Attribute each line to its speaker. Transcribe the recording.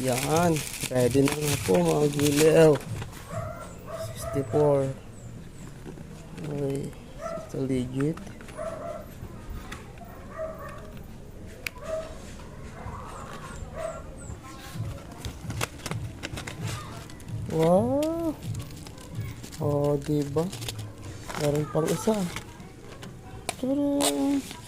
Speaker 1: Yan. Ready na nga po mga giliw. 64. Okay. Ito legit. Wow. Oh, diba? Meron pang isa. Tadaan.